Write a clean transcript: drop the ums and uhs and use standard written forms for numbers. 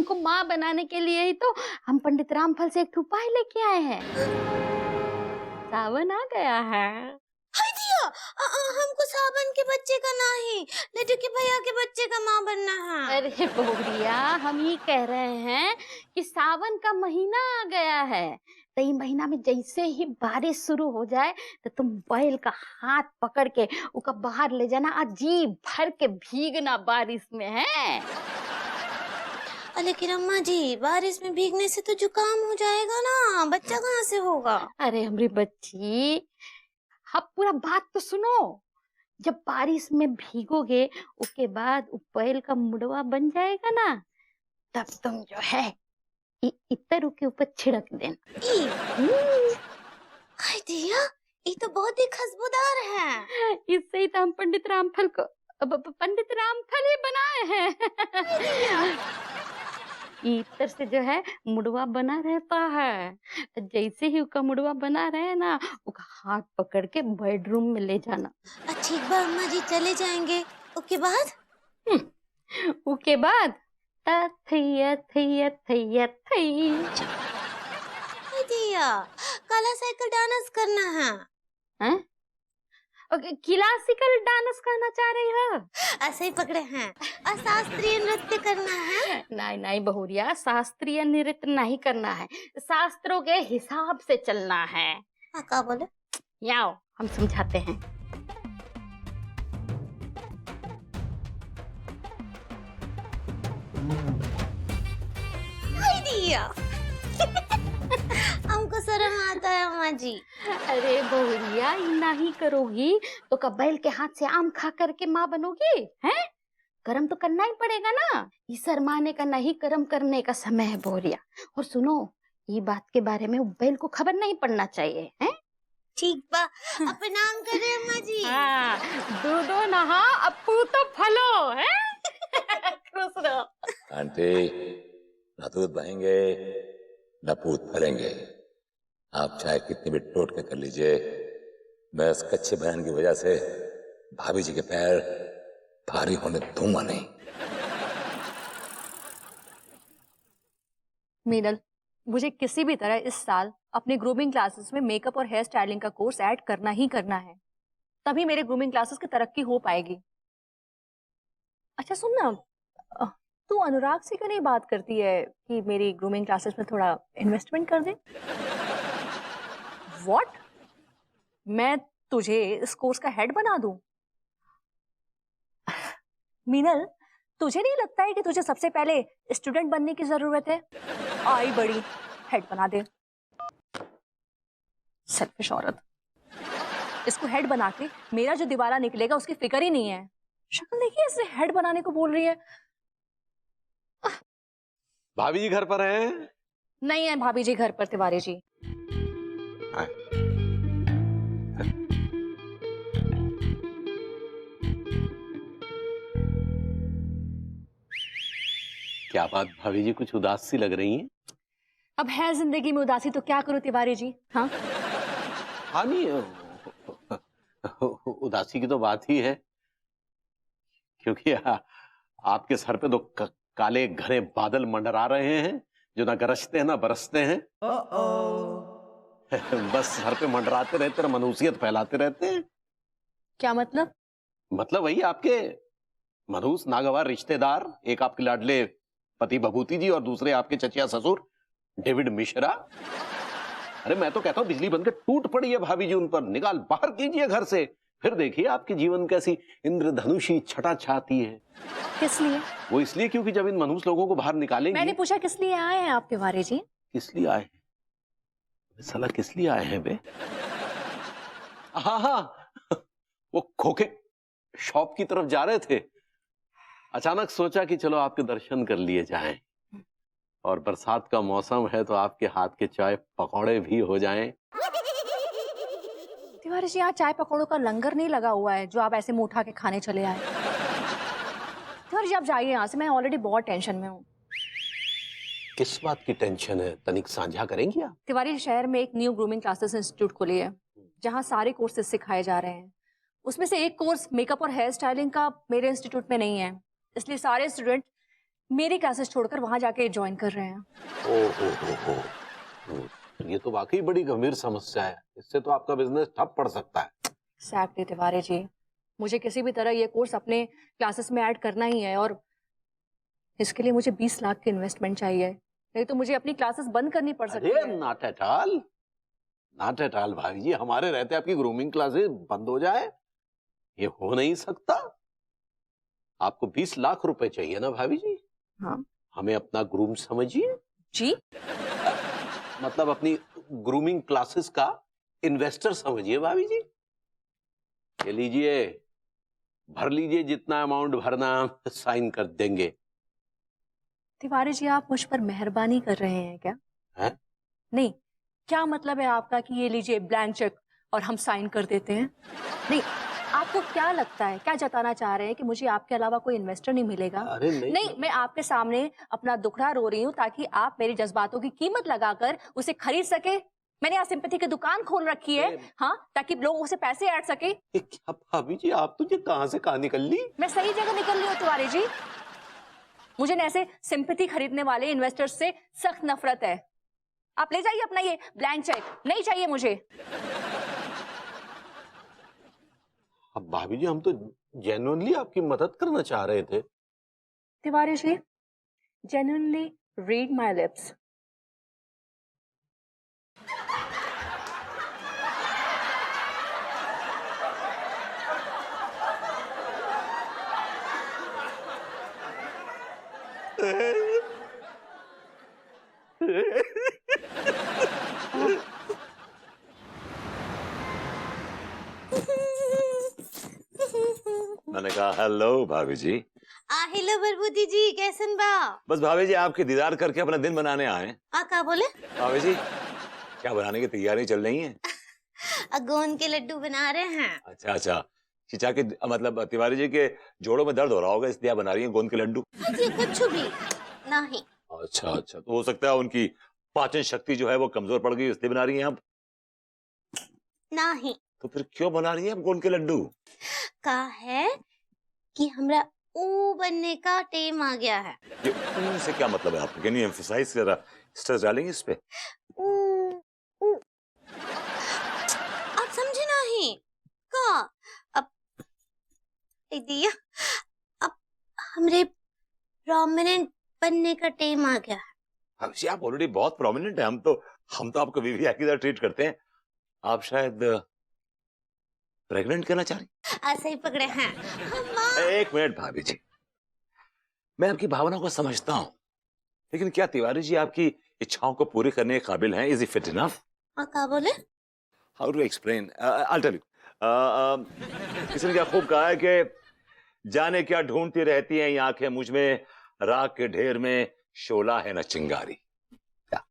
तुमको माँ बनाने के लिए ही तो हम पंडित रामफल से एक उपाय लेके आए हैं। सावन आ गया है। हाय दिया, हमको सावन के बच्चे का नहीं, लड्डू के भैया के बच्चे का माँ बनना है। अरे बहुरिया, हम ये कह रहे हैं कि सावन का महीना आ गया है, तो ये महीना में जैसे ही बारिश शुरू हो जाए तो तुम बैल का हाथ पकड़ के उका बाहर ले जाना, अजीब भर के भीगना बारिश में है। लेकिन अम्मा जी, बारिश में भीगने से तो जुकाम हो जाएगा ना, बच्चा कहाँ से होगा? अरे हमारी बच्ची, अब पूरा बात तो सुनो। जब बारिश में भीगोगे उसके बाद बैल का मुड़वा बन जाएगा ना, तब तुम जो है इतर के ऊपर छिड़क देना। हाय दिया, ये तो बहुत ही खुशबूदार है। इससे ही तो हम पंडित रामफल को पंडित रामफल ही बनाए हैं। इतर से जो है मुड़वा बना रहता है, तो जैसे ही उसका मुड़वा बना रहे ना, उसका हाथ पकड़ के बेडरूम में ले जाना। ठीक बा अम्मा जी, चले जाएंगे। उसके बाद उसके बाद थैया थैया थैया थई। हाय दिया, काला साइकिल डांस करना है। हैं? ओके, क्लासिकल डांस करना चाह रही हो? ऐसे ही पकड़े हैं। शास्त्रीय नृत्य करना है। नहीं नहीं बहुरिया, शास्त्रीय नृत्य नहीं करना है, शास्त्रों के हिसाब से चलना है। क्या बोले? आओ हम समझाते हैं। हाय दिया, हमको शर्म आता है अम्मा जी। अरे बहुरिया, नहीं करोगी तो का बैल के हाथ से आम खा करके माँ बनोगी? हैं? कर्म तो करना ही पड़ेगा ना। ये शर्माने का नहीं, कर्म करने का समय है बहुरिया। और सुनो, ये बात के बारे में बैल को खबर नहीं पड़ना चाहिए। हैं? ठीक बा, अब प्रणाम करे अम्मा जी। हाँ, दूधो नहा अपू तो फलो है। खुश रहो। आंटी, न दूध बहेंगे न पूत फलेंगे। आप चाहे कितनी भी टोट के कर लीजिए, मैं उस कच्चे बयान की वजह से भाभी जी के पैर भारी होने दूंगा नहीं। मीनल, मुझे किसी भी तरह इस साल अपने ग्रूमिंग क्लासेस में मेकअप और हेयर स्टाइलिंग का कोर्स ऐड करना ही करना है, तभी मेरे ग्रूमिंग क्लासेस की तरक्की हो पाएगी। अच्छा सुन ना, तू अनुराग से क्यों नहीं बात करती है कि मेरी ग्रूमिंग क्लासेस में थोड़ा इन्वेस्टमेंट कर दे? व्हाट? मैं तुझे इस कोर्स का हेड बना दूं? मीनल, तुझे नहीं लगता है कि तुझे सबसे पहले स्टूडेंट बनने की जरूरत है? आई बड़ी हेड बना दे। सेल्फिश औरत। इसको हेड बना के मेरा जो दिवाला निकलेगा उसकी फिक्र ही नहीं है। शक्ल देखिए, इसे हेड बनाने को बोल रही है। भाभी जी घर पर हैं? नहीं है भाभी जी घर पर, तिवारी जी। क्या बात भाभी जी, कुछ उदास सी लग रही हैं? अब है जिंदगी में उदासी तो क्या करूं तिवारी जी? हाँ हाँ नहीं, उदासी की तो बात ही है, क्योंकि आपके सर पे तो काले घने बादल मंडरा रहे हैं जो ना गरजते हैं ना बरसते हैं। बस सर पे मंडराते रहते और मनहूसियत फैलाते रहते हैं। क्या मतलब? मतलब वही आपके मनहूस नागवार रिश्तेदार, एक आपके लाडले पति भभूति जी और दूसरे आपके चचिया ससुर डेविड मिश्रा। अरे मैं तो कहता हूँ बिजली बनकर टूट पड़ी है भाभी जी उन पर, निकाल बाहर कीजिए घर से, फिर देखिए आपके जीवन कैसी इंद्रधनुषी छटा छाती है। किस लिए? वो इसलिए क्योंकि जब इन मनहूस लोगों को बाहर निकालेंगे। मैंने पूछा किस लिए आए हैं आप तिवारी जी? किस लिए आए हैं? साला किस लिए आए हैं बे? हाँ, वो खोखे शॉप की तरफ जा रहे थे, अचानक सोचा कि चलो आपके दर्शन कर लिए जाएं, और बरसात का मौसम है तो आपके हाथ के चाय पकौड़े भी हो जाएं। तिवारी जी, यहाँ चाय पकौड़ों का लंगर नहीं लगा हुआ है जो आप ऐसे मुंह उठा के खाने चले आए। तिवारी जी आप जाइए यहाँ से, मैं ऑलरेडी बहुत टेंशन में हूँ। किस बात की टेंशन है, तनिक साझा करेंगी आप? तिवारी, शहर में एक न्यू ग्रूमिंग क्लासेस इंस्टीट्यूट खुली है जहाँ सारे कोर्सेज सिखाए जा रहे हैं। उसमें से एक कोर्स मेकअप और हेयर स्टाइलिंग का मेरे इंस्टीट्यूट में नहीं है, इसलिए सारे स्टूडेंट मेरी क्लासेस छोड़कर वहां जाके ज्वाइन कर रहे हैं। ओ, ये तो वाकई बड़ी गंभीर समस्या है। इससे तो आपका बिजनेस ठप पड़ सकता है। एग्जैक्टली तिवारी जी, मुझे किसी भी तरह ये कोर्स अपने क्लासेस में ऐड करना ही है, और इसके लिए मुझे 20 लाख की इन्वेस्टमेंट चाहिए, नहीं तो मुझे अपनी क्लासेस बंद करनी पड़ सकती अरे है। Not at all, not at all भाभी जी, हमारे रहते आपकी ग्रूमिंग क्लासेस बंद हो जाए, ये हो नहीं सकता। आपको 20 लाख रुपए चाहिए ना भाभी जी? हाँ हमें अपना ग्रूम समझिए, जी। मतलब अपनी ग्रूमिंग क्लासेस का इन्वेस्टर समझिए भाभी जी। ये लीजिए, भर लीजिए जितना अमाउंट भरना, साइन कर देंगे। तिवारी जी, आप मुझ पर मेहरबानी कर रहे हैं क्या? हैं? नहीं, क्या मतलब है आपका कि ये लीजिए ब्लैंक चेक और हम साइन कर देते हैं? नहीं, आपको क्या लगता है, क्या जताना चाह रहे हैं कि मुझे आपके अलावा कोई इन्वेस्टर नहीं मिलेगा? अरे नहीं, नहीं, मैं आपके सामने अपना दुखड़ा रो रही हूँ ताकि आप मेरे जज्बातों की कीमत लगाकर उसे खरीद सके। मैंने यहाँ सिंपैथी की दुकान खोल रखी है, हाँ, ताकि लोग उसे पैसे ऐड सके। ये क्या भाभी जी, आप तुझे कहां से कहां निकल ली? मैं सही जगह निकल रही हूँ तिवारी जी। मुझे न ऐसे सिंपैथी खरीदने वाले इन्वेस्टर्स से सख्त नफरत है। आप ले जाइए अपना ये ब्लैंक चेक, नहीं चाहिए मुझे। अब भाभी जी, हम तो जेन्युइनली आपकी मदद करना चाह रहे थे। Tiwari ji, genuinely read my lips. मैंने कहा हेलो भाभी जी। हेलो बरबूती जी, कैसन बा? बस भाभी जी आपके दीदार करके अपना दिन बनाने आए। का बोले? भाभी जी क्या बनाने की तैयारी चल रही है? गोंद के लड्डू बना रहे हैं। अच्छा अच्छा, चिचा के मतलब तिवारी जी के जोड़ों में दर्द हो रहा होगा इसलिए आप बना रही हैं गोंद के लड्डू। जी कुछ भी नहीं। अच्छा अच्छा, तो हो सकता है उनकी पाचन शक्ति जो है वो कमजोर पड़ गई इसलिए बना रही हैं आप। नहीं तो फिर क्यों बना रही हैं आप गोंद के लड्डू? का है कि हमरा ऊ बनने का टेम आ गया है। ये ऊ से क्या मतलब है आपको? कैन यू एम्फसाइज जरा, स्ट्रेस डालेंगे इस पे? ऊ ऊ आप समझे नहीं का? अब दिया, अब हमरे प्रोमिनेंट बनने का टेम आ गया है। भाभी जी आप ऑलरेडी बहुत प्रोमिनेंट है। हम तो आपको वीवीआई की तरह ट्रीट करते हैं। आप शायद प्रेग्नेंट करना चाह रही? ऐसे ही पकड़े हैं। एक मिनट भाभी जी, मैं आपकी भावनाओं को समझता हूँ, लेकिन क्या तिवारी जी आपकी इच्छाओं को पूरी करने के काबिल हैं? Is he fit enough? क्या बोले? How to explain? I tell you. किसी ने क्या खूब कहा है कि जाने क्या ढूंढती रहती हैं ये आंखें मुझ में, राख के ढेर में शोला है न चिंगारी। क्या?